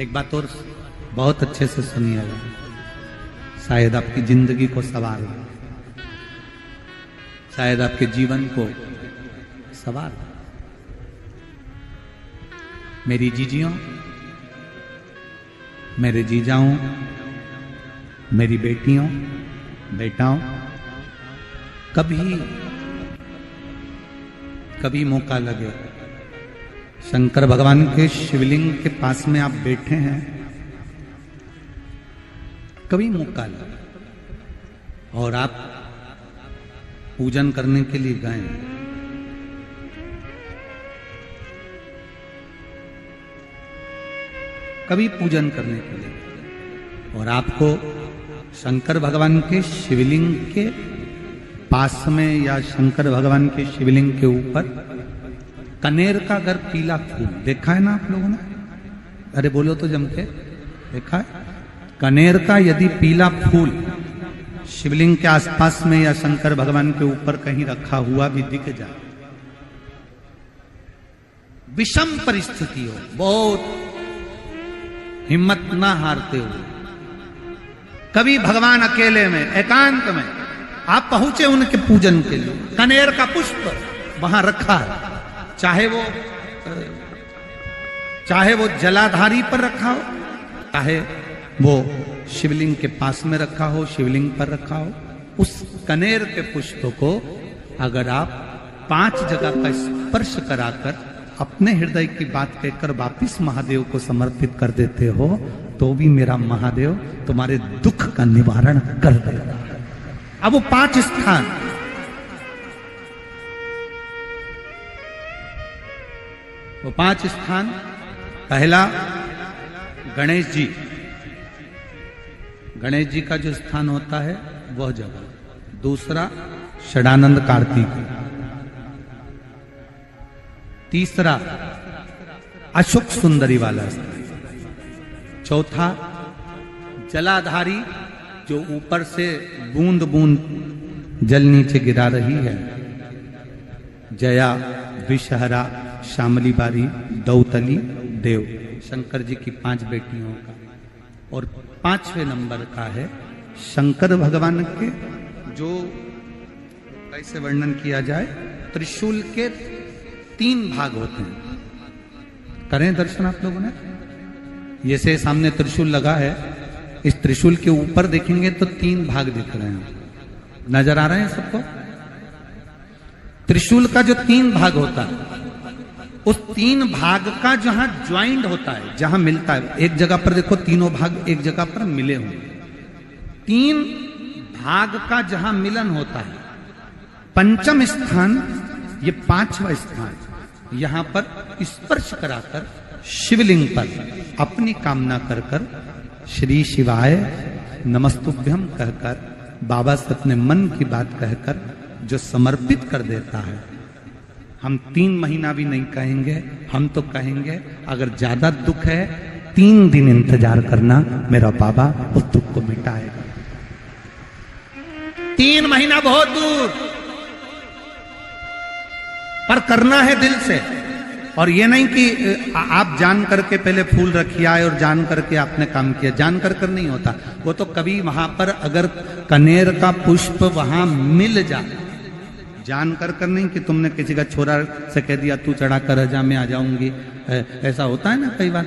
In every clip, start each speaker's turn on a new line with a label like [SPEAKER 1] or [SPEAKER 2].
[SPEAKER 1] एक बात और बहुत अच्छे से सुनिएगा, शायद आपकी जिंदगी को सवार, शायद आपके जीवन को सवार। मेरी जीजियों, मेरे जीजाओं, मेरी बेटियों, बेटाओं, कभी मौका लगे, शंकर भगवान के शिवलिंग के पास में आप बैठे हैं, कभी मौका लगे और आप पूजन करने के लिए गए, कभी पूजन करने के लिए और आपको शंकर भगवान के शिवलिंग के पास में या शंकर भगवान के शिवलिंग के ऊपर कनेर का अगर पीला फूल देखा है ना आप लोगों ने, अरे बोलो तो जम के, देखा है? कनेर का यदि पीला फूल शिवलिंग के आसपास में या शंकर भगवान के ऊपर कहीं रखा हुआ भी दिख जाए, विषम परिस्थिति हो, बहुत हिम्मत ना हारते हुए, कभी भगवान अकेले में एकांत में आप पहुंचे उनके पूजन के लिए, कनेर का पुष्प वहां रखा है, चाहे वो जलाधारी पर रखा हो, चाहे वो शिवलिंग के पास में रखा हो, शिवलिंग पर रखा हो, उस कनेर के पुष्प को अगर आप 5 जगह का स्पर्श कराकर अपने हृदय की बात कहकर वापिस महादेव को समर्पित कर देते हो, तो भी मेरा महादेव तुम्हारे दुख का निवारण कर देगा। अब वो 5 स्थान, वो 5 स्थान, पहला गणेश जी, गणेश जी का जो स्थान होता है वह जगह, दूसरा षडानंद कार्तिक, तीसरा अशोक सुंदरी वाला स्थान, चौथा जलाधारी जो ऊपर से बूंद बूंद जल नीचे गिरा रही है, जया, विषहरा, श्यामली बारी, दौतली, देव, शंकर जी की 5 बेटियों का, और 5वें नंबर का है शंकर भगवान के, जो कैसे वर्णन किया जाए, त्रिशूल के 3 भाग होते हैं। करें दर्शन आप लोगों ने, ये से सामने त्रिशूल लगा है, इस त्रिशूल के ऊपर देखेंगे तो 3 भाग दिख रहे हैं, नजर आ रहे हैं सबको? त्रिशूल का जो 3 भाग होता है, उस 3 भाग का जहां ज्वाइंट होता है, जहां मिलता है, एक जगह पर देखो तीनों भाग एक जगह पर मिले हुए, 3 भाग का जहां मिलन होता है, 5वां स्थान, ये 5वां स्थान, यहां पर स्पर्श कराकर शिवलिंग पर अपनी कामना कर कर श्री शिवाय नमस्तुभ्यम कहकर बाबा से अपने मन की बात कहकर जो समर्पित कर देता है, हम 3 महीना भी नहीं कहेंगे, हम तो कहेंगे अगर ज्यादा दुख है 3 दिन इंतजार करना, मेरा बाबा उस दुख को मिटाएगा। 3 महीना बहुत दूर, पर करना है दिल से, और ये नहीं कि आप जान करके पहले फूल रखिए आए और जान करके आपने काम किया, जान कर नहीं होता वो तो, कभी वहां पर अगर कनेर का पुष्प वहां मिल जाए, जान कर नहीं कि तुमने किसी का छोरा से कह दिया तू चढ़ा कर जा मैं आ जाऊंगी, ऐसा होता है ना कई बार,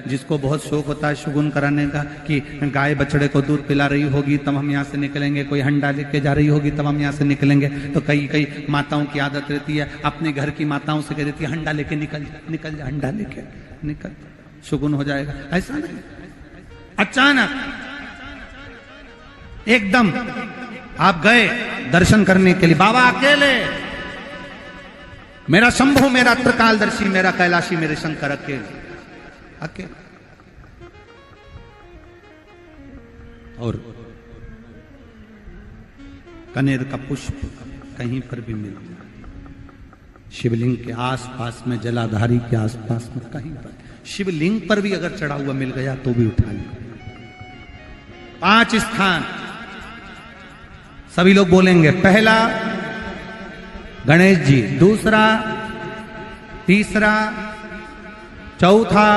[SPEAKER 1] जिसको बहुत शौक होता है शगुन कराने का, कि गाय बछड़े को दूध पिला रही होगी तब हम यहाँ से निकलेंगे, कोई हंडा लेके जा रही होगी तब हम यहाँ से निकलेंगे, तो कई माताओं की आदत रहती है, अपने घर की माताओं से कह देती है हंडा लेके निकल जा, हंडा लेके निकल, शगुन हो जाएगा। ऐसा नहीं, अचानक एकदम आप गए दर्शन करने के लिए, बाबा अकेले, मेरा शंभु, मेरा त्रिकालदर्शी, मेरा कैलाशी, मेरे शंकर अकेले, और कनेर का पुष्प कहीं पर भी मिल जाए, शिवलिंग के आसपास में, जलाधारी के आसपास में कहीं पर, शिवलिंग पर भी अगर चढ़ा हुआ मिल गया तो भी उठा ले। 5 स्थान सभी लोग बोलेंगे, पहला गणेश जी, दूसरा, तीसरा, चौथा,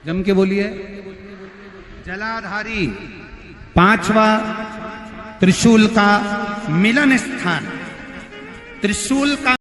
[SPEAKER 1] जम के बोलिए। जलाधारी, पांचवा त्रिशूल का मिलन स्थान। त्रिशूल का